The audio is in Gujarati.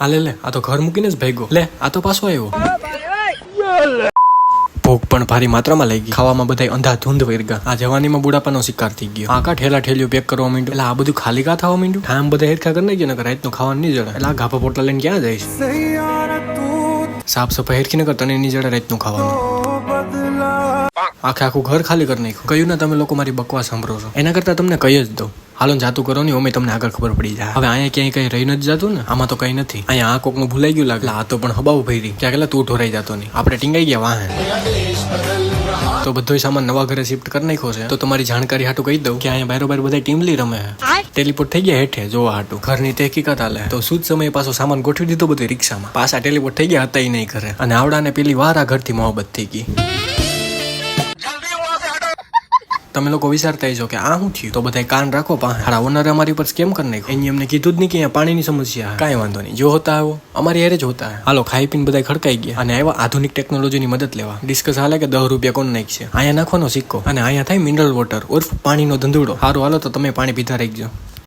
આ લે આ તો ઘર મૂકીને જ ભાગ્યો. લે આ તો પાછો આવ્યો. ભૂખ પણ ભારી માત્રામાં લઈ ગઈ. ખાવામાં બધા અંધાધૂંધ વર્ગા. આ જવાનીમાં બુઢાપાનો શિકાર થઈ ગયો. આકા ઠેલા ઠેલીઓ પેક કરવા માંડ્યું. એટલે આ બધું ખાલી કા થવા માંડ્યું. ઠામ બધા હેરખા કરી નાખ્યો ને રાતનું ખાવાનું નહીં જડે. એટલે આ ઘાપા પોટલા લઈને ક્યાં જઈશ? સાફ સફાઈ હેરખી ન કરતા ને નહીં જડે રાતનું ખાવાનું. આખું ઘર ખાલી કરી નાખ્યું. કહ્યું ને તમે લોકો મારી બકવાસ સાંભળો છો. એના કરતા તમને કહી જ દઉં. હાલો જાતું કરો ને અમે તમને આગળ ખબર પડી જાય. હવે અહીંયા ક્યાંય કઈ રહી નથી જતું ને. આમાં તો કઈ નથી. અહીંયા આ કોકનું ભૂલાઈ ગયું લાગે. આ તો પણ હબાવ ભરી ક્યાં કેટલા તું ઢોરાઈ જતો નહીં. આપણે ટીંગાઈ ગયા વાહે. તો બધો સામાન નવા ઘરે શિફ્ટ કરી નાખ્યો છે. તો તમારી જાણકારી હાટું કહી દઉં કે અહીંયા બારોબાર બધા ટીમલી રમે. ટેલિપોર્ટ થઈ ગયા હેઠે જોવા હાટું. ઘરની તહેકીકાત હાલે. તો શું જ સમયે પાછો સામાન ગોઠવી દીધો બધું રિક્ષામાં. પાછા ટેલિપોર્ટ થઈ ગયા હતા એ નહીં કરે. અને આવડાને પેલી વાર આ ઘરથી મોહબ્બત થઈ ગઈ. તમે લોકો વિચારતા છો કે આ શું થયું? તો બધા કાન રાખો પાસે. હારા ઓનરે અમારી પર સ્કેમ કરી નાખ્યો. એની અમને કીધું જ નહીં કે અહીંયા પાણીની સમસ્યા. કાંઈ વાંધો નહીં, જો હોતા આવો અમારી હેરે જ હોતા. હાલો ખાઈ પીને બધા ખડકાઈ ગયા અને આવ્યા આધુનિક ટેકનોલોજીની મદદ લેવા. ડિસ્કસ હાલે કે 10 રૂપિયા કોણ નાખશે. અહીંયા નાખવાનો સિક્કો અને અહીંયા થાય મિનરલ વોટર ઉર્ફ પાણીનો ધંધુડો. સારું હાલો તો તમે પાણી પીધા રહી ગયો.